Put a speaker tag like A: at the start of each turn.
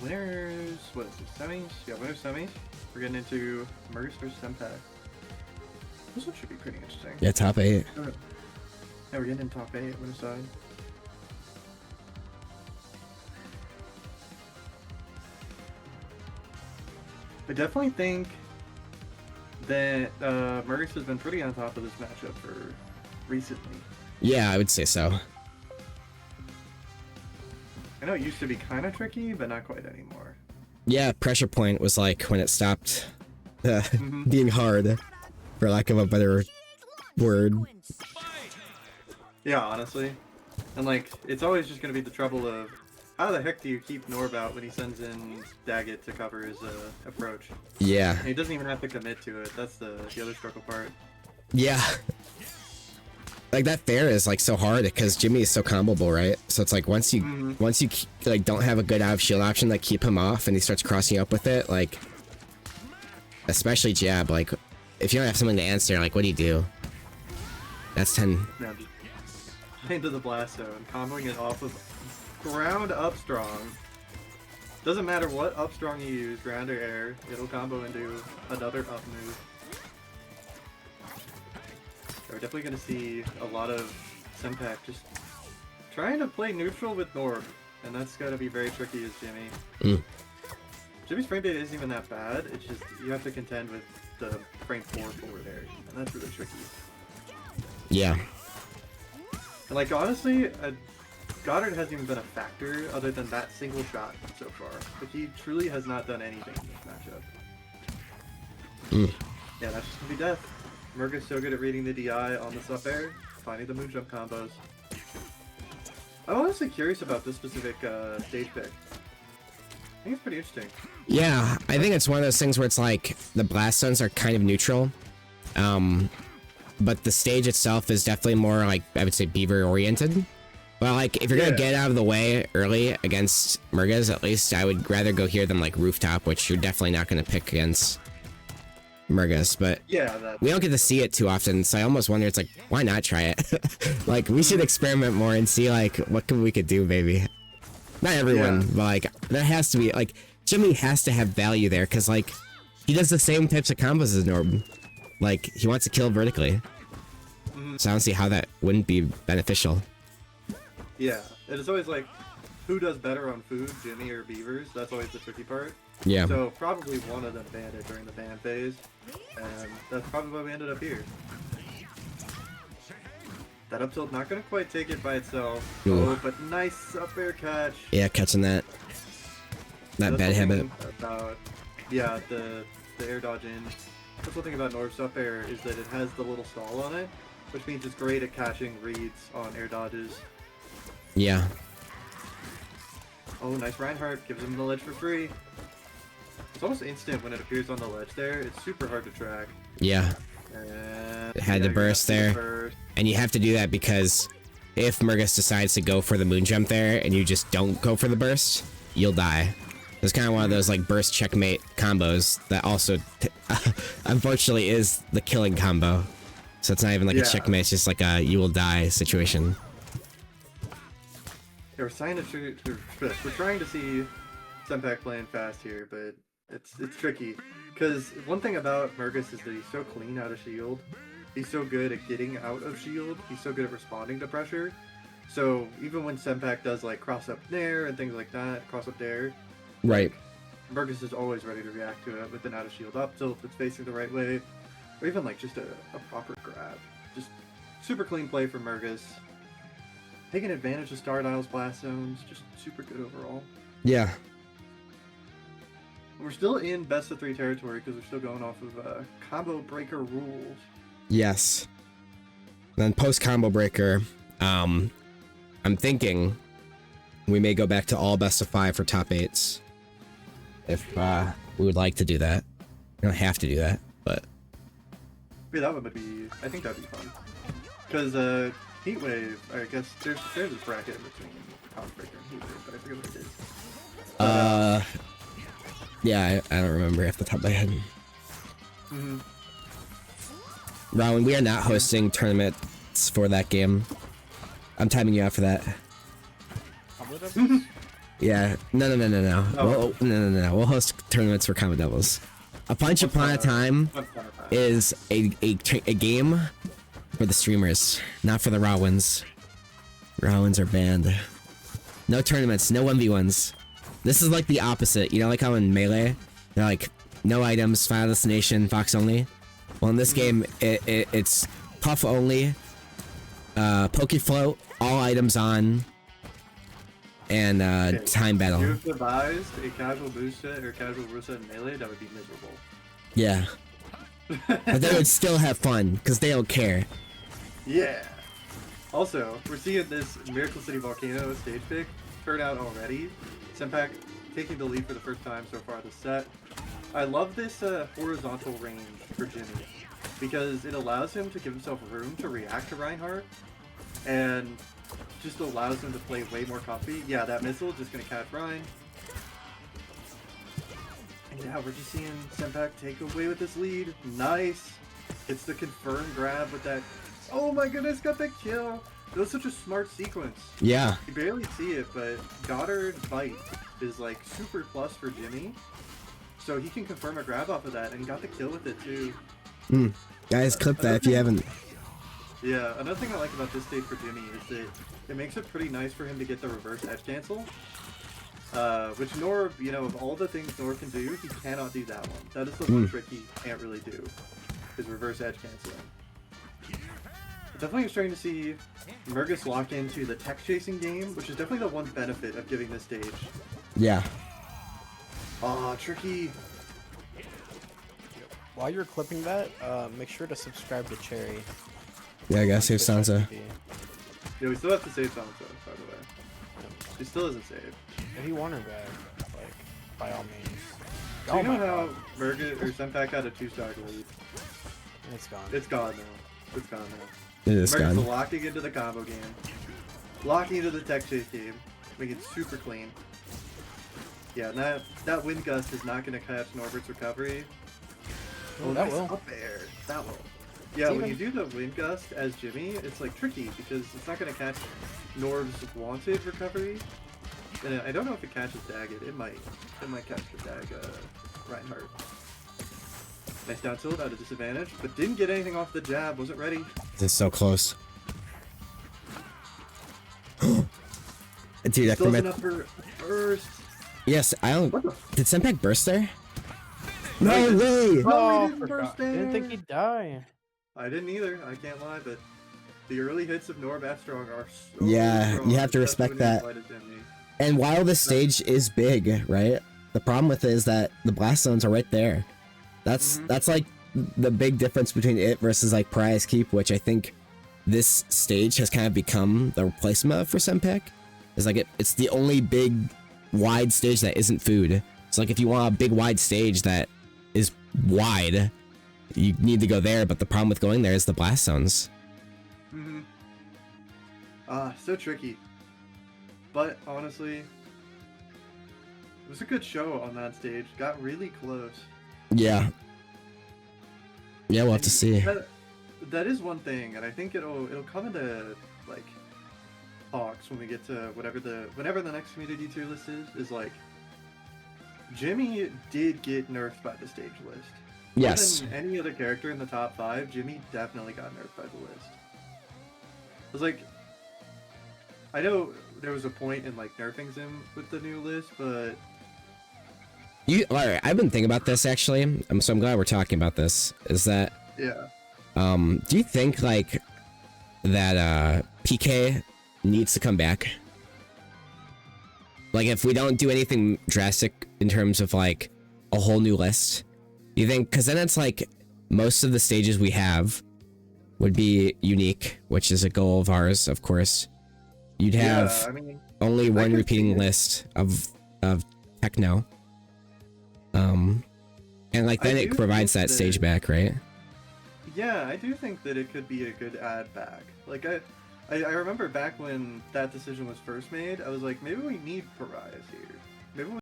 A: Winners, what is this, semis? Yeah, winners semis. We're getting into MERGAS versus Senpac. This one should be pretty interesting.
B: Yeah, top 8.
A: Yeah, we're getting in top 8, winner side. I definitely think that MERGAS has been pretty on top of this matchup for recently.
B: Yeah, I would say so.
A: I know it used to be kind of tricky, but not quite anymore.
B: Yeah, pressure point was like when it stopped being hard, for lack of a better word.
A: Yeah, honestly. And like, it's always just going to be the trouble of, how the heck do you keep Norb out when he sends in Daggett to cover his approach?
B: Yeah.
A: And he doesn't even have to commit to it. That's the other struggle part.
B: Yeah. Like that fair is like so hard because Jimmy is so comboable, right? So it's like once you like don't have a good out of shield option, like keep him off and he starts crossing up with it, like especially jab, like if you don't have something to answer, like what do you do? That's 10.
A: Yeah, just into the blast zone, comboing it off of ground up strong. Doesn't matter what up strong you use, ground or air, it'll combo into another up move. We're definitely going to see a lot of Senpac just trying to play neutral with Norb, and that's going to be very tricky as Jimmy. Jimmy's frame data isn't even that bad, it's just you have to contend with the frame 4 forward air, and that's really tricky.
B: Yeah.
A: And like honestly, Goddard hasn't even been a factor other than that single shot so far. But he truly has not done anything in this matchup. Yeah, that's just gonna be death. MERGAS so good at reading the DI on this up air, finding the moon jump combos. I'm honestly curious about this specific stage pick. I think it's pretty interesting.
B: Yeah, I think it's one of those things where it's like the blast zones are kind of neutral. But the stage itself is definitely more like, I would say, Beaver oriented. But like, if you're gonna get out of the way early against MERGAS, at least I would rather go here than like Rooftop, which you're definitely not gonna pick against MERGAS. But
A: yeah,
B: we don't get to see it too often, so I almost wonder, it's like, why not try it? Like, we should experiment more and see like what we could do, maybe. Not everyone, but like, there has to be, like, Jimmy has to have value there, because like, he does the same types of combos as Norb. Like, he wants to kill vertically. So I don't see how that wouldn't be beneficial.
A: Yeah, it's always like, who does better on food, Jimmy or Beavers? That's always the tricky part.
B: Yeah.
A: So probably one of them banned it during the ban phase, and that's probably why we ended up here. That up tilt not gonna quite take it by itself.
B: Ooh.
A: Oh, but nice up air catch.
B: Yeah, catching that. That
A: That's
B: bad habit.
A: about, yeah, the air dodge in. That's one thing about Norb's up air is that it has the little stall on it, which means it's great at catching reads on air dodges.
B: Yeah.
A: Oh, nice Reinhardt, gives him the ledge for free. It's almost instant when it appears on the ledge there. It's super hard to track.
B: Yeah.
A: And
B: It had the burst there. And you have to do that because if MERGAS decides to go for the moon jump there and you just don't go for the burst, you'll die. It's kind of one of those like burst checkmate combos that also unfortunately is the killing combo. So it's not even like a checkmate, it's just like a you will die situation.
A: Yeah, we're trying to see Senpac playing fast here, but it's tricky. Because one thing about MERGAS is that he's so clean out of shield. He's so good at getting out of shield. He's so good at responding to pressure. So even when Senpac does like cross up nair and things like that, cross up dare,
B: right,
A: MERGAS is always ready to react to it with an out of shield up tilt if it's facing the right way, or even like just a proper grab. Just super clean play from MERGAS. Taking advantage of Star Dial's blast zones, just super good overall.
B: Yeah.
A: We're still in best of 3 territory because we're still going off of combo breaker rules.
B: Yes. Then post combo breaker, I'm thinking we may go back to all best of 5 for top 8s. If we would like to do that. We don't have to do that, but
A: Yeah, that one would be, I think that'd be fun. Because Heatwave, I guess there's a bracket in between combo breaker and Heatwave, but I forget what it is.
B: Yeah, I don't remember off the top of my head. Rowan, we are not hosting tournaments for that game. I'm timing you out for that. Yeah, no.
A: Oh.
B: No. We'll host tournaments for Combat Devils. A Punch Upon a Time is a game for the streamers, not for the raw wins. Raw wins are banned. No tournaments, no 1v1s. This is like the opposite. You know, like how in Melee, they're like, no items, Final Destination, Fox only? Well, in this game, it's Puff only, Poke Float, all items on, and
A: Okay,
B: time battle.
A: If you devised a casual boost set or casual rule set in Melee, that would be miserable.
B: Yeah. But they would still have fun, because they don't care.
A: Yeah. Also, we're seeing this Miracle City Volcano stage pick turn out already. Senpac taking the lead for the first time so far this set. I love this horizontal range for Jimmy, because it allows him to give himself room to react to Reinhardt, and just allows him to play way more comfy. Yeah, that missile just gonna catch Ryan. And yeah, we're just seeing Senpac take away with this lead. Nice. It's the confirmed grab with that. Oh my goodness, got the kill. That was such a smart sequence.
B: Yeah.
A: You barely see it, but Goddard's bite is like super plus for Jimmy. So he can confirm a grab off of that, and he got the kill with it too.
B: Guys, clip that if you haven't.
A: Yeah, another thing I like about this stage for Jimmy is that it makes it pretty nice for him to get the reverse edge cancel. Which Norb, you know, of all the things Norb can do, he cannot do that one. That is the one trick he can't really do, is reverse edge canceling. It's definitely exciting to see MERGAS lock into the tech chasing game, which is definitely the one benefit of giving this stage.
B: Yeah.
A: Aw, tricky.
C: While you're clipping that, make sure to subscribe to Cherry.
B: Yeah, I gotta save Sansa.
A: Yeah, we still have to save Sansa, by the way. She still isn't saved.
C: If you want her back, like, by all means.
A: Do you know how MERGAS or Senpac had a 2-star lead?
C: It's gone.
A: It's gone now. It's gone now.
B: It is
A: MERGAS
B: gone.
A: locking into the combo game. Locking into the tech chase game. Making it super clean. Yeah, and that wind gust is not going to catch Norbert's recovery.
C: Oh, that
A: nice
C: will.
A: up air. That will. Yeah, when you do the wind gust as Jimmy, it's like tricky because it's not going to catch Norb's wanted recovery. And I don't know if it catches Daggett. It might. It might catch the Dag Reinhardt. Nice down tilt at a disadvantage, but didn't get anything off the jab. Wasn't ready.
B: This is so close. Dude, I
A: Still
B: commit.
A: enough for burst.
B: Yes, I don't.
A: What the?
B: Did Senpac burst there?
A: No,
B: No
A: he
B: way!
A: No, he
C: Oh,
A: didn't
C: forgot.
A: burst
C: I didn't think
A: there.
C: he'd die.
A: I didn't either. I can't lie, but the early hits of Norb at Strong are so
B: Yeah,
A: strong,
B: you have to
A: especially
B: respect
A: when
B: that.
A: you fight as Jimmy.
B: And while this stage is big, right? The problem with it is that the blast zones are right there. That's like the big difference between it versus like Pariah's Keep, which I think this stage has kind of become the replacement for Senpac. It's like it's the only big wide stage that isn't food. It's like if you want a big wide stage that is wide, you need to go there, but the problem with going there is the blast zones.
A: So tricky. But honestly, it was a good show on that stage. Got really close.
B: Yeah. Yeah, we'll have to see.
A: That is one thing, and I think it'll come into like talks when we get to whenever the next community tier list is like Jimmy did get nerfed by the stage list.
B: Yes.
A: More than any other character in the top 5, Jimmy definitely got nerfed by the list. It was like, I know there was a point in like nerfing him with the new list, but
B: Alright, I've been thinking about this actually. So I'm glad we're talking about this. Is that
A: yeah.
B: do you think like that PK needs to come back? Like if we don't do anything drastic in terms of like a whole new list, you think? Because then it's like most of the stages we have would be unique, which is a goal of ours, of course. You'd have
A: I mean,
B: only one
A: could
B: repeating
A: see it.
B: list of techno. And like then
A: I
B: it
A: do
B: provides
A: think
B: that stage back, right?
A: Yeah, I do think that it could be a good add back. Like I remember back when that decision was first made, I was like, maybe we need pariahs here. Maybe we